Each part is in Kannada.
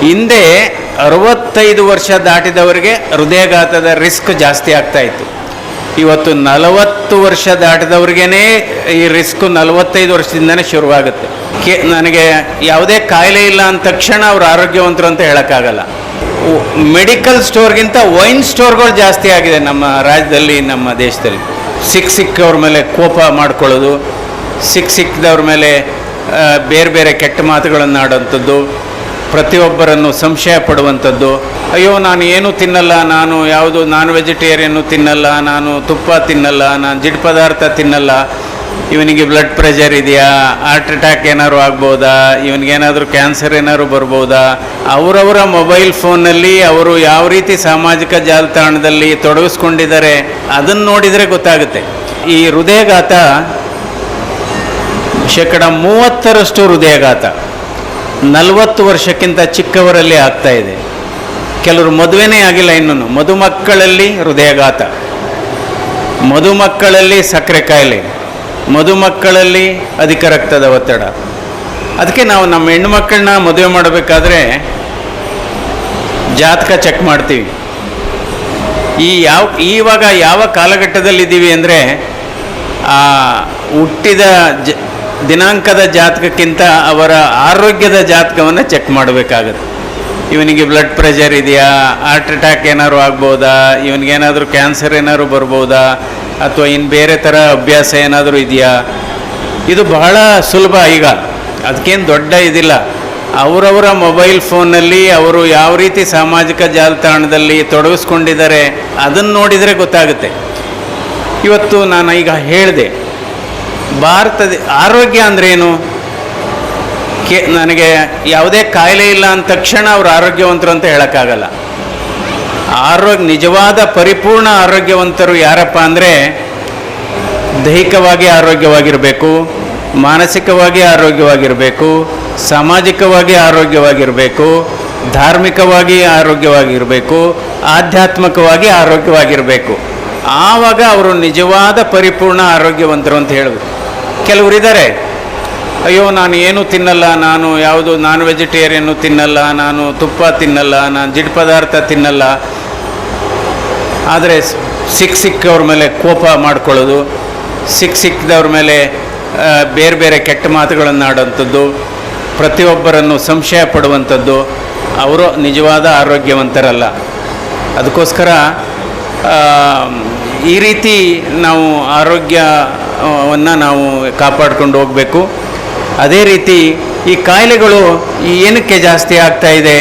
ಹಿಂದೆ 65 ವರ್ಷ ದಾಟಿದವರಿಗೆ ಹೃದಯಾಘಾತದ ರಿಸ್ಕ್ ಜಾಸ್ತಿ ಆಗ್ತಾ ಇತ್ತು. ಇವತ್ತು 40 ವರ್ಷ ದಾಟಿದವ್ರಿಗೇ ಈ ರಿಸ್ಕ್ 45 ವರ್ಷದಿಂದನೇ ಶುರುವಾಗುತ್ತೆ. ನನಗೆ ಯಾವುದೇ ಕಾಯಿಲೆ ಇಲ್ಲ ಅಂದ ತಕ್ಷಣ ಅವ್ರು ಆರೋಗ್ಯವಂತರು ಅಂತ ಹೇಳೋಕ್ಕಾಗಲ್ಲ. ಮೆಡಿಕಲ್ ಸ್ಟೋರ್ಗಿಂತ ವೈನ್ ಸ್ಟೋರ್ಗಳು ಜಾಸ್ತಿ ಆಗಿದೆ ನಮ್ಮ ರಾಜ್ಯದಲ್ಲಿ, ನಮ್ಮ ದೇಶದಲ್ಲಿ. ಸಿಕ್ಕವ್ರ ಮೇಲೆ ಕೋಪ ಮಾಡ್ಕೊಳ್ಳೋದು, ಸಿಕ್ಕದವ್ರ ಮೇಲೆ ಬೇರೆ ಬೇರೆ ಕೆಟ್ಟ ಮಾತುಗಳನ್ನು ಆಡೋಂಥದ್ದು, ಪ್ರತಿಯೊಬ್ಬರನ್ನು ಸಂಶಯ ಪಡುವಂಥದ್ದು. ಅಯ್ಯೋ ನಾನು ಏನೂ ತಿನ್ನಲ್ಲ, ನಾನು ಯಾವುದು ನಾನ್ ವೆಜಿಟೇರಿಯನ್ನು ತಿನ್ನಲ್ಲ, ನಾನು ತುಪ್ಪ ತಿನ್ನಲ್ಲ, ನಾನು ಜಿಡ್ ಪದಾರ್ಥ ತಿನ್ನಲ್ಲ, ಇವನಿಗೆ ಬ್ಲಡ್ ಪ್ರೆಷರ್ ಇದೆಯಾ, ಹಾರ್ಟ್ ಅಟ್ಯಾಕ್ ಏನಾದ್ರು ಆಗ್ಬೋದಾ, ಇವನಿಗೇನಾದರೂ ಕ್ಯಾನ್ಸರ್ ಏನಾದ್ರು ಬರ್ಬೋದಾ. ಅವರವರ ಮೊಬೈಲ್ ಫೋನ್ನಲ್ಲಿ ಅವರು ಯಾವ ರೀತಿ ಸಾಮಾಜಿಕ ಜಾಲತಾಣದಲ್ಲಿ ತೊಡಗಿಸ್ಕೊಂಡಿದ್ದಾರೆ ಅದನ್ನು ನೋಡಿದರೆ ಗೊತ್ತಾಗುತ್ತೆ. ಈ ಹೃದಯಾಘಾತ 30% ಹೃದಯಾಘಾತ 40 ವರ್ಷಕ್ಕಿಂತ ಚಿಕ್ಕವರಲ್ಲಿ ಆಗ್ತಾ ಇದೆ. ಕೆಲವರು ಮದುವೆನೇ ಆಗಿಲ್ಲ ಇನ್ನೂ. ಮಧುಮಕ್ಕಳಲ್ಲಿ ಹೃದಯಾಘಾತ, ಮಧುಮಕ್ಕಳಲ್ಲಿ ಸಕ್ಕರೆ ಕಾಯಿಲೆ, ಮಧುಮಕ್ಕಳಲ್ಲಿ ಅಧಿಕ ರಕ್ತದ ಒತ್ತಡ. ಅದಕ್ಕೆ ನಾವು ನಮ್ಮ ಹೆಣ್ಣುಮಕ್ಕಳನ್ನ ಮದುವೆ ಮಾಡಬೇಕಾದ್ರೆ ಜಾತಕ ಚೆಕ್ ಮಾಡ್ತೀವಿ. ಇವಾಗ ಯಾವ ಕಾಲಘಟ್ಟದಲ್ಲಿದ್ದೀವಿ ಅಂದರೆ ಆ ಹುಟ್ಟಿದ ದಿನಾಂಕದ ಜಾತಕಕ್ಕಿಂತ ಅವರ ಆರೋಗ್ಯದ ಜಾತಕವನ್ನು ಚೆಕ್ ಮಾಡಬೇಕಾಗತ್ತೆ. ಇವನಿಗೆ ಬ್ಲಡ್ ಪ್ರೆಷರ್ ಇದೆಯಾ, ಹಾರ್ಟ್ ಅಟ್ಯಾಕ್ ಏನಾದ್ರು ಆಗ್ಬೋದಾ, ಇವನಿಗೇನಾದರೂ ಕ್ಯಾನ್ಸರ್ ಏನಾದ್ರು ಬರ್ಬೋದಾ, ಅಥವಾ ಇನ್ನು ಬೇರೆ ಥರ ಅಭ್ಯಾಸ ಏನಾದರೂ ಇದೆಯಾ. ಇದು ಬಹಳ ಸುಲಭ ಈಗ, ಅದಕ್ಕೇನು ದೊಡ್ಡ ಇದಿಲ್ಲ. ಅವರವರ ಮೊಬೈಲ್ ಫೋನ್ನಲ್ಲಿ ಅವರು ಯಾವ ರೀತಿ ಸಾಮಾಜಿಕ ಜಾಲತಾಣದಲ್ಲಿ ತೊಡಗಿಸ್ಕೊಂಡಿದ್ದಾರೆ ಅದನ್ನು ನೋಡಿದರೆ ಗೊತ್ತಾಗುತ್ತೆ. ಇವತ್ತು ನಾನು ಈಗ ಹೇಳಿದೆ, ಭಾರತದ ಆರೋಗ್ಯ ಅಂದ್ರೇನು. ನನಗೆ ಯಾವುದೇ ಕಾಯಿಲೆ ಇಲ್ಲ ಅಂದ ತಕ್ಷಣ ಅವ್ರು ಆರೋಗ್ಯವಂತರು ಅಂತ ಹೇಳೋಕ್ಕಾಗಲ್ಲ. ನಿಜವಾದ ಪರಿಪೂರ್ಣ ಆರೋಗ್ಯವಂತರು ಯಾರಪ್ಪ ಅಂದರೆ ದೈಹಿಕವಾಗಿ ಆರೋಗ್ಯವಾಗಿರಬೇಕು, ಮಾನಸಿಕವಾಗಿ ಆರೋಗ್ಯವಾಗಿರಬೇಕು, ಸಾಮಾಜಿಕವಾಗಿ ಆರೋಗ್ಯವಾಗಿರಬೇಕು, ಧಾರ್ಮಿಕವಾಗಿ ಆರೋಗ್ಯವಾಗಿರಬೇಕು, ಆಧ್ಯಾತ್ಮಿಕವಾಗಿ ಆರೋಗ್ಯವಾಗಿರಬೇಕು. ಆವಾಗ ಅವರು ನಿಜವಾದ ಪರಿಪೂರ್ಣ ಆರೋಗ್ಯವಂತರು ಅಂತ ಹೇಳಬೇಕು. ಕೆಲವರಿದ್ದಾರೆ, ಅಯ್ಯೋ ನಾನು ಏನೂ ತಿನ್ನಲ್ಲ, ನಾನು ಯಾವುದು ನಾನ್ ವೆಜಿಟೇರಿಯನ್ನು ತಿನ್ನಲ್ಲ, ನಾನು ತುಪ್ಪ ತಿನ್ನಲ್ಲ, ನಾನು ಜಿಡ್ ಪದಾರ್ಥ ತಿನ್ನಲ್ಲ. ಆದರೆ ಸಿಕ್ಕವ್ರ ಮೇಲೆ ಕೋಪ ಮಾಡ್ಕೊಳ್ಳೋದು, ಸಿಕ್ಕದವ್ರ ಮೇಲೆ ಬೇರೆ ಬೇರೆ ಕೆಟ್ಟ ಮಾತುಗಳನ್ನು ಆಡೋಂಥದ್ದು, ಪ್ರತಿಯೊಬ್ಬರನ್ನು ಸಂಶಯ ಪಡುವಂಥದ್ದು, ಅವರು ನಿಜವಾದ ಆರೋಗ್ಯವಂತರಲ್ಲ. ಅದಕ್ಕೋಸ್ಕರ ಈ ರೀತಿ ನಾವು ಆರೋಗ್ಯವನ್ನು ನಾವು ಕಾಪಾಡ್ಕೊಂಡು ಹೋಗಬೇಕು. ಅದೇ ರೀತಿ ಈ ಕಾಯಿಲೆಗಳು ಏನಕ್ಕೆ ಜಾಸ್ತಿ ಆಗ್ತಾ ಇದೆ.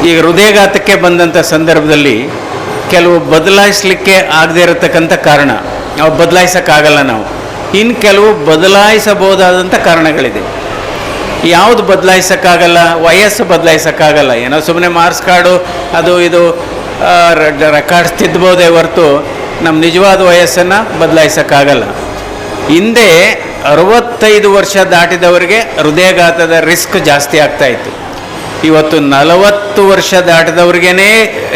ಈಗ ಹೃದಯಾಘಾತಕ್ಕೆ ಬಂದಂಥ ಸಂದರ್ಭದಲ್ಲಿ ಕೆಲವು ಬದಲಾಯಿಸಲಿಕ್ಕೆ ಆಗದೇ ಇರತಕ್ಕಂಥ ಕಾರಣ, ನಾವು ಬದಲಾಯಿಸೋಕ್ಕಾಗಲ್ಲ. ನಾವು ಇನ್ನು ಕೆಲವು ಬದಲಾಯಿಸಬಹುದಾದಂಥ ಕಾರಣಗಳಿದೆ. ಯಾವುದು ಬದಲಾಯಿಸೋಕ್ಕಾಗಲ್ಲ? ವಯಸ್ಸು ಬದಲಾಯಿಸೋಕ್ಕಾಗಲ್ಲ. ಏನೋ ಸುಮ್ಮನೆ ಮಾರ್ಕ್ಸ್ ಕಾರ್ಡು ಅದು ಇದು ರೆಕಾರ್ಡ್ಸ್ ತಿದ್ದಬಹುದೇ ಹೊರತು ನಮ್ಮ ನಿಜವಾದ ವಯಸ್ಸನ್ನು ಬದಲಾಯಿಸೋಕ್ಕಾಗಲ್ಲ. ಹಿಂದೆ 65 ವರ್ಷ ದಾಟಿದವರಿಗೆ ಹೃದಯಾಘಾತದ ರಿಸ್ಕ್ ಜಾಸ್ತಿ ಆಗ್ತಾ ಇತ್ತು. ಇವತ್ತು 40 ವರ್ಷ ದಾಟಿದವ್ರಿಗೇ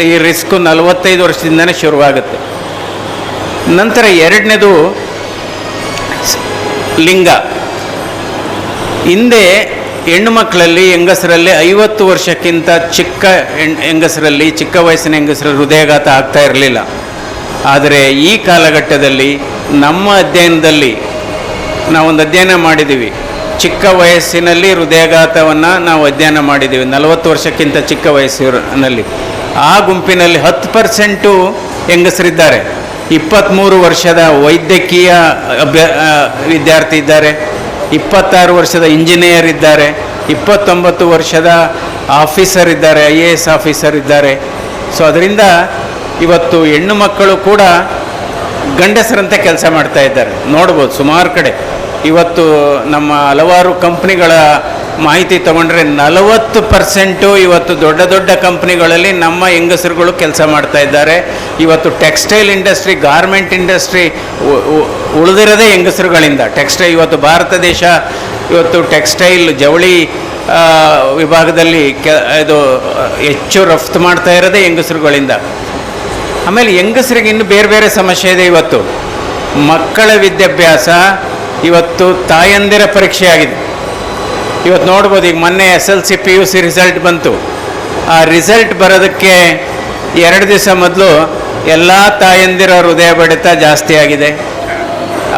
ಈ ರಿಸ್ಕ್ 45 ವರ್ಷದಿಂದನೇ ಶುರುವಾಗುತ್ತೆ. ನಂತರ ಎರಡನೇದು ಲಿಂಗ. ಹಿಂದೆ ಹೆಣ್ಣು ಮಕ್ಕಳಲ್ಲಿ, ಹೆಂಗಸರಲ್ಲಿ 50 ವರ್ಷಕ್ಕಿಂತ ಚಿಕ್ಕ ಹೆಂಗಸರಲ್ಲಿ, ಚಿಕ್ಕ ವಯಸ್ಸಿನ ಹೆಂಗಸರಲ್ಲಿ ಹೃದಯಾಘಾತ ಆಗ್ತಾ ಇರಲಿಲ್ಲ. ಆದರೆ ಈ ಕಾಲಘಟ್ಟದಲ್ಲಿ ನಮ್ಮ ಅಧ್ಯಯನದಲ್ಲಿ ನಾವೊಂದು ಅಧ್ಯಯನ ಮಾಡಿದ್ದೀವಿ. ಚಿಕ್ಕ ವಯಸ್ಸಿನಲ್ಲಿ ಹೃದಯಾಘಾತವನ್ನು ನಾವು ಅಧ್ಯಯನ ಮಾಡಿದ್ದೀವಿ. 40 ವರ್ಷಕ್ಕಿಂತ ಚಿಕ್ಕ ವಯಸ್ಸಿನಲ್ಲಿ ಆ ಗುಂಪಿನಲ್ಲಿ 10% ಹೆಂಗಸರಿದ್ದಾರೆ. 23 ವರ್ಷದ ವೈದ್ಯಕೀಯ ವಿದ್ಯಾರ್ಥಿ ಇದ್ದಾರೆ, 26 ವರ್ಷದ ಇಂಜಿನಿಯರ್ ಇದ್ದಾರೆ, 29 ವರ್ಷದ ಆಫೀಸರ್ ಇದ್ದಾರೆ, IAS ಆಫೀಸರ್ ಇದ್ದಾರೆ. ಸೊ ಅದರಿಂದ ಇವತ್ತು ಹೆಣ್ಣು ಮಕ್ಕಳು ಕೂಡ ಗಂಡಸರಂತೆ ಕೆಲಸ ಮಾಡ್ತಾ ಇದ್ದಾರೆ. ನೋಡ್ಬೋದು ಸುಮಾರು ಕಡೆ. ಇವತ್ತು ನಮ್ಮ ಹಲವಾರು ಕಂಪ್ನಿಗಳ ಮಾಹಿತಿ ತಗೊಂಡ್ರೆ 40% ಇವತ್ತು ದೊಡ್ಡ ದೊಡ್ಡ ಕಂಪ್ನಿಗಳಲ್ಲಿ ನಮ್ಮ ಹೆಂಗಸರುಗಳು ಕೆಲಸ ಮಾಡ್ತಾ ಇದ್ದಾರೆ. ಇವತ್ತು ಟೆಕ್ಸ್ಟೈಲ್ ಇಂಡಸ್ಟ್ರಿ, ಗಾರ್ಮೆಂಟ್ ಇಂಡಸ್ಟ್ರಿ ಉಳಿದಿರೋದೇ ಹೆಂಗಸರುಗಳಿಂದ. ಟೆಕ್ಸ್ಟೈಲ್ ಇವತ್ತು ಭಾರತ ದೇಶ ಇವತ್ತು ಟೆಕ್ಸ್ಟೈಲ್ ಜವಳಿ ವಿಭಾಗದಲ್ಲಿ ಇದು ಹೆಚ್ಚು ರಫ್ತು ಮಾಡ್ತಾ ಇರೋದೇ ಹೆಂಗಸರುಗಳಿಂದ. ಆಮೇಲೆ ಹೆಂಗಸರಿಗೆ ಇನ್ನು ಬೇರೆ ಬೇರೆ ಸಮಸ್ಯೆ ಇದೆ. ಇವತ್ತು ಮಕ್ಕಳ ವಿದ್ಯಾಭ್ಯಾಸ ಇವತ್ತು ತಾಯಂದಿರ ಪರೀಕ್ಷೆ ಆಗಿದೆ. ಇವತ್ತು ನೋಡ್ಬೋದು, ಈಗ ಮೊನ್ನೆ SLC PUC ರಿಸಲ್ಟ್ ಬಂತು. ಆ ರಿಸಲ್ಟ್ ಬರೋದಕ್ಕೆ 2 ದಿವಸ ಮೊದಲು ಎಲ್ಲ ತಾಯಂದಿರ ಹೃದಯ ಬಡಿತ ಜಾಸ್ತಿ ಆಗಿದೆ,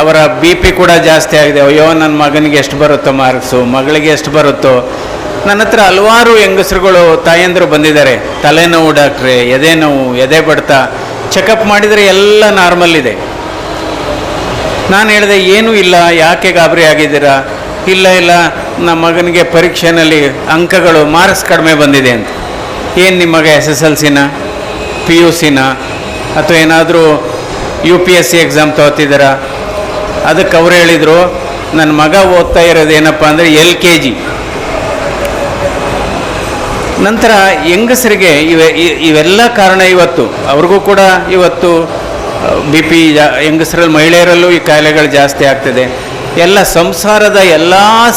ಅವರ BP ಕೂಡ ಜಾಸ್ತಿ ಆಗಿದೆ. ಅಯ್ಯೋ, ನನ್ನ ಮಗನಿಗೆ ಎಷ್ಟು ಬರುತ್ತೋ ಮಾರ್ಕ್ಸು, ಮಗಳಿಗೆ ಎಷ್ಟು ಬರುತ್ತೋ. ನನ್ನ ಹತ್ರ ಹಲವಾರು ಹೆಂಗಸರುಗಳು ತಾಯಂದಿರು ಬಂದಿದ್ದಾರೆ. ತಲೆನೋವು ಡಾಕ್ಟ್ರೆ, ಎದೆ ನೋವು, ಎದೆ ಬಡಿತ, ಚೆಕಪ್ ಮಾಡಿದರೆ ಎಲ್ಲ ನಾರ್ಮಲ್ ಇದೆ. ನಾನು ಹೇಳಿದೆ, ಏನೂ ಇಲ್ಲ, ಯಾಕೆ ಗಾಬರಿ ಆಗಿದ್ದೀರಾ? ಇಲ್ಲ, ನಮ್ಮ ಮಗನಿಗೆ ಪರೀಕ್ಷೆಯಲ್ಲಿ ಅಂಕಗಳು ಮಾರ್ಕ್ಸ್ ಕಡಿಮೆ ಬಂದಿದೆ ಅಂತ. ಏನು ನಿಮ್ಮ ಮಗ SSLCನ, PUCನ, ಅಥವಾ ಏನಾದರೂ UPSC ಎಕ್ಸಾಮ್ ತೊಗೊತಿದ್ದೀರಾ? ಅದಕ್ಕೆ ಅವ್ರು ಹೇಳಿದರು, ನನ್ನ ಮಗ ಓದ್ತಾ ಇರೋದು ಏನಪ್ಪ ಅಂದರೆ LKG. ನಂತರ ಹೆಂಗಸರಿಗೆ ಇವೆಲ್ಲ ಕಾರಣ. ಇವತ್ತು ಅವ್ರಿಗೂ ಕೂಡ ಇವತ್ತು BP ಹೆಂಗಸರಲ್ಲಿ, ಮಹಿಳೆಯರಲ್ಲೂ ಈ ಕಾಯಿಲೆಗಳು ಜಾಸ್ತಿ ಆಗ್ತದೆ. ಎಲ್ಲ ಸಂಸಾರದ ಎಲ್ಲ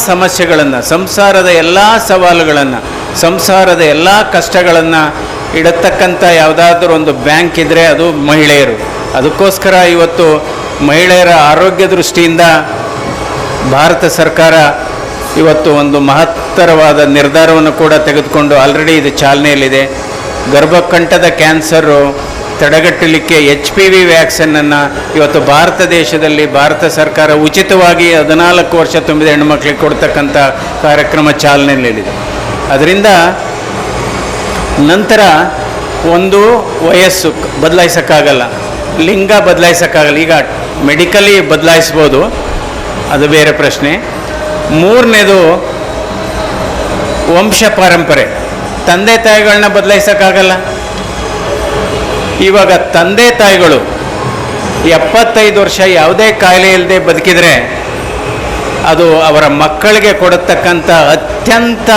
ಸಮಸ್ಯೆಗಳನ್ನು, ಸಂಸಾರದ ಎಲ್ಲ ಸವಾಲುಗಳನ್ನು, ಸಂಸಾರದ ಎಲ್ಲ ಕಷ್ಟಗಳನ್ನು ಇಡತಕ್ಕಂಥ ಯಾವುದಾದ್ರೂ ಒಂದು ಬ್ಯಾಂಕ್ ಇದ್ದರೆ ಅದು ಮಹಿಳೆಯರು. ಅದಕ್ಕೋಸ್ಕರ ಇವತ್ತು ಮಹಿಳೆಯರ ಆರೋಗ್ಯ ದೃಷ್ಟಿಯಿಂದ ಭಾರತ ಸರ್ಕಾರ ಇವತ್ತು ಒಂದು ಮಹತ್ತರವಾದ ನಿರ್ಧಾರವನ್ನು ಕೂಡ ತೆಗೆದುಕೊಂಡು ಆಲ್ರೆಡಿ ಇದು ಚಾಲನೆಯಲ್ಲಿದೆ. ಗರ್ಭಕಂಠದ ಕ್ಯಾನ್ಸರು ತಡೆಗಟ್ಟಲಿಕ್ಕೆ HPV ವ್ಯಾಕ್ಸಿನನ್ನು ಇವತ್ತು ಭಾರತ ದೇಶದಲ್ಲಿ ಭಾರತ ಸರ್ಕಾರ ಉಚಿತವಾಗಿ 14 ವರ್ಷ ತುಂಬಿದ ಹೆಣ್ಣುಮಕ್ಕಳಿಗೆ ಕೊಡ್ತಕ್ಕಂಥ ಕಾರ್ಯಕ್ರಮ ಚಾಲನೆಯಲ್ಲಿದೆ. ಅದರಿಂದ ನಂತರ ಒಂದು ವಯಸ್ಸು ಬದಲಾಯಿಸೋಕ್ಕಾಗಲ್ಲ, ಲಿಂಗ ಬದಲಾಯಿಸೋಕ್ಕಾಗಲ್ಲ. ಈಗ ಮೆಡಿಕಲಿ ಬದಲಾಯಿಸ್ಬೋದು, ಅದು ಬೇರೆ ಪ್ರಶ್ನೆ. 3ನೇದು ವಂಶ ಪಾರಂಪರೆ. ತಂದೆ ತಾಯಿಗಳನ್ನ ಬದಲಾಯಿಸೋಕ್ಕಾಗಲ್ಲ. ಇವಾಗ ತಂದೆ ತಾಯಿಗಳು 75 ವರ್ಷ ಯಾವುದೇ ಕಾಯಿಲೆ ಇಲ್ಲದೆ ಬದುಕಿದರೆ ಅದು ಅವರ ಮಕ್ಕಳಿಗೆ ಕೊಡತಕ್ಕಂಥ ಅತ್ಯಂತ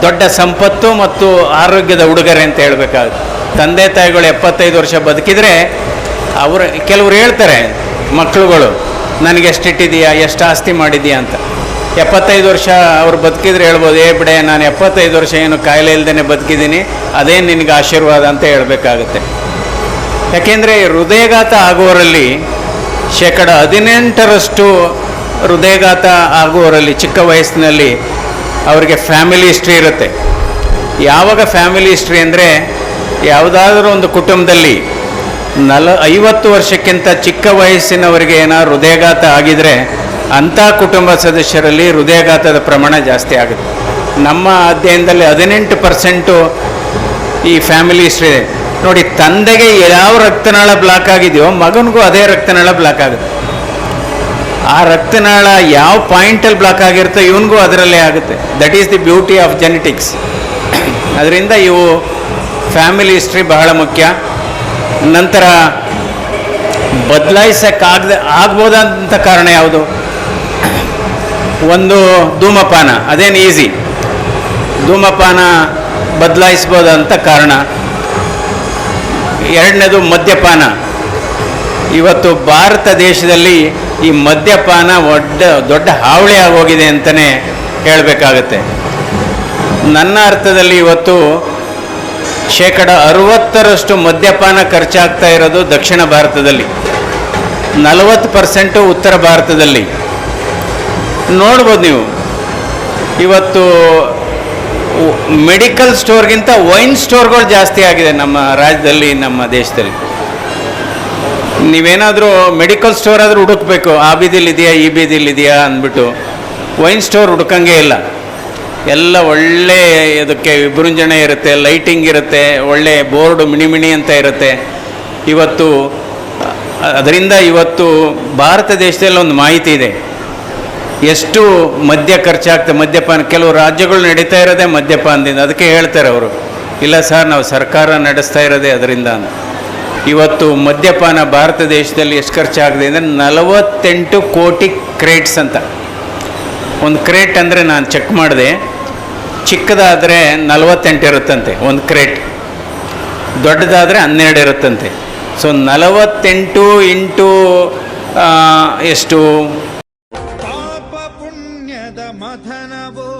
ದೊಡ್ಡ ಸಂಪತ್ತು ಮತ್ತು ಆರೋಗ್ಯದ ಉಡುಗೊರೆ ಅಂತ ಹೇಳಬೇಕಾಗುತ್ತೆ. ತಂದೆ ತಾಯಿಗಳು 75 ವರ್ಷ ಬದುಕಿದರೆ ಕೆಲವರು ಹೇಳ್ತಾರೆ ಮಕ್ಕಳುಗಳು, ನನಗೆ ಎಷ್ಟಿಟ್ಟಿದೆಯಾ, ಎಷ್ಟು ಆಸ್ತಿ ಮಾಡಿದೆಯಾ ಅಂತ. 75 ವರ್ಷ ಅವ್ರು ಬದುಕಿದ್ರೆ ಹೇಳ್ಬೋದು, ಬಿಡೆ ನಾನು 75 ವರ್ಷ ಏನು ಕಾಯಿಲೆ ಇಲ್ಲದೇ ಬದುಕಿದ್ದೀನಿ, ಅದೇ ನಿನಗೆ ಆಶೀರ್ವಾದ ಅಂತ ಹೇಳಬೇಕಾಗುತ್ತೆ. ಯಾಕೆಂದರೆ ಹೃದಯಘಾತ ಆಗುವವರಲ್ಲಿ 18% ಹೃದಯಘಾತ ಆಗುವವರಲ್ಲಿ ಚಿಕ್ಕ ವಯಸ್ಸಿನಲ್ಲಿ ಅವರಿಗೆ ಫ್ಯಾಮಿಲಿ ಹಿಸ್ಟ್ರಿ ಇರುತ್ತೆ. ಯಾವಾಗ ಫ್ಯಾಮಿಲಿ ಹಿಸ್ಟ್ರಿ ಅಂದರೆ, ಯಾವುದಾದ್ರೂ ಒಂದು ಕುಟುಂಬದಲ್ಲಿ 50 ವರ್ಷಕ್ಕಿಂತ ಚಿಕ್ಕ ವಯಸ್ಸಿನವರಿಗೆ ಏನಾದ್ರು ಹೃದಯಘಾತ ಆಗಿದರೆ ಅಂಥ ಕುಟುಂಬ ಸದಸ್ಯರಲ್ಲಿ ಹೃದಯಘಾತದ ಪ್ರಮಾಣ ಜಾಸ್ತಿ ಆಗುತ್ತೆ. ನಮ್ಮ ಅಧ್ಯಯನದಲ್ಲಿ 18% ಈ ಫ್ಯಾಮಿಲಿ ಹಿಸ್ಟ್ರಿ ಇದೆ. ನೋಡಿ, ತಂದೆಗೆ ಯಾವ ರಕ್ತನಾಳ ಬ್ಲಾಕ್ ಆಗಿದೆಯೋ ಮಗನಿಗೂ ಅದೇ ರಕ್ತನಾಳ ಬ್ಲಾಕ್ ಆಗುತ್ತೆ. ಆ ರಕ್ತನಾಳ ಯಾವ ಪಾಯಿಂಟಲ್ಲಿ ಬ್ಲಾಕ್ ಆಗಿರುತ್ತೋ ಇವನಿಗೂ ಅದರಲ್ಲೇ ಆಗುತ್ತೆ. That is the beauty of genetics. ಅದರಿಂದ ಇವು ಫ್ಯಾಮಿಲಿ ಹಿಸ್ಟ್ರಿ ಬಹಳ ಮುಖ್ಯ. ನಂತರ ಆಗ್ಬೋದಂಥ ಕಾರಣ ಯಾವುದು? ಒಂದು ಧೂಮಪಾನ, ಅದೇನು ಈಸಿ. ಧೂಮಪಾನ ಬದಲಾಯಿಸ್ಬೋದಂಥ ಕಾರಣ. 2ನೇದು ಮದ್ಯಪಾನ. ಇವತ್ತು ಭಾರತ ದೇಶದಲ್ಲಿ ಈ ಮದ್ಯಪಾನ ದೊಡ್ಡ ಹಾವಳಿ ಆಗೋಗಿದೆ ಅಂತಲೇ ಹೇಳಬೇಕಾಗತ್ತೆ. ನನ್ನ ಅರ್ಥದಲ್ಲಿ ಇವತ್ತು 60% ಮದ್ಯಪಾನ ಖರ್ಚಾಗ್ತಾ ಇರೋದು ದಕ್ಷಿಣ ಭಾರತದಲ್ಲಿ, 40% ಉತ್ತರ ಭಾರತದಲ್ಲಿ. ನೋಡ್ಬೋದು ನೀವು, ಇವತ್ತು ಮೆಡಿಕಲ್ ಸ್ಟೋರ್ಗಿಂತ ವೈನ್ ಸ್ಟೋರ್ಗಳು ಜಾಸ್ತಿ ಆಗಿದೆ ನಮ್ಮ ರಾಜ್ಯದಲ್ಲಿ, ನಮ್ಮ ದೇಶದಲ್ಲಿ. ನೀವೇನಾದರೂ ಮೆಡಿಕಲ್ ಸ್ಟೋರ್ ಆದರೂ ಹುಡುಕಬೇಕು, ಆ ಬೀದಿಲಿದೆಯಾ ಈ ಬೀದಿಲಿದೆಯಾ ಅಂದ್ಬಿಟ್ಟು. ವೈನ್ ಸ್ಟೋರ್ ಹುಡುಕಂಗೆ ಇಲ್ಲ. ಎಲ್ಲ ಒಳ್ಳೆ ಇದಕ್ಕೆ ವಿಜೃಂಭಣೆ ಇರುತ್ತೆ, ಲೈಟಿಂಗ್ ಇರುತ್ತೆ, ಒಳ್ಳೆ ಬೋರ್ಡು ಮಿಣಿ ಅಂತ ಇರುತ್ತೆ. ಅದರಿಂದ ಇವತ್ತು ಭಾರತ ದೇಶದಲ್ಲಿ ಒಂದು ಮಾಹಿತಿ ಇದೆ, ಎಷ್ಟು ಮದ್ಯ ಖರ್ಚಾಗ್ತದೆ. ಮದ್ಯಪಾನ ಕೆಲವು ರಾಜ್ಯಗಳು ನಡೀತಾ ಇರೋದೇ ಮದ್ಯಪಾನದಿಂದ. ಅದಕ್ಕೆ ಹೇಳ್ತಾರೆ ಅವರು, ಇಲ್ಲ ಸರ್ ನಾವು ಸರ್ಕಾರ ನಡೆಸ್ತಾ ಇರೋದೇ ಅದರಿಂದ ಅಂತ. ಇವತ್ತು ಮದ್ಯಪಾನ ಭಾರತ ದೇಶದಲ್ಲಿ ಎಷ್ಟು ಖರ್ಚಾಗಿದೆ ಅಂದರೆ 48 ಕೋಟಿ ಕ್ರೇಟ್ಸ್ ಅಂತ. ಒಂದು ಕ್ರೇಟ್ ಅಂದರೆ ನಾನು ಚೆಕ್ ಮಾಡಿದೆ, ಚಿಕ್ಕದಾದರೆ 48 ಇರುತ್ತಂತೆ ಒಂದು ಕ್ರೇಟ್, ದೊಡ್ಡದಾದರೆ 12 ಇರುತ್ತಂತೆ. ಸೊ 48 ಇಂಟು ಎಷ್ಟು? ಪಾಪ ಪುಣ್ಯದ ಮಥನವೋ,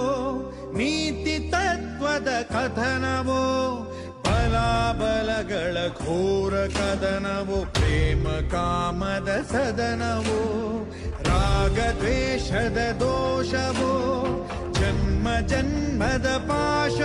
ನೀತಿ ತತ್ವದ ಕಥನವೋ, ಬಲಾಬಲಗಳ ಘೋರ ಕದನವೋ, ಪ್ರೇಮ ಕಾಮದ ಸದನವೋ, ರಾಗ ದ್ವೇಷದ ದೋಷವೋ, ಜನ್ಮ ಜನ್ಮದ ಪಾಶ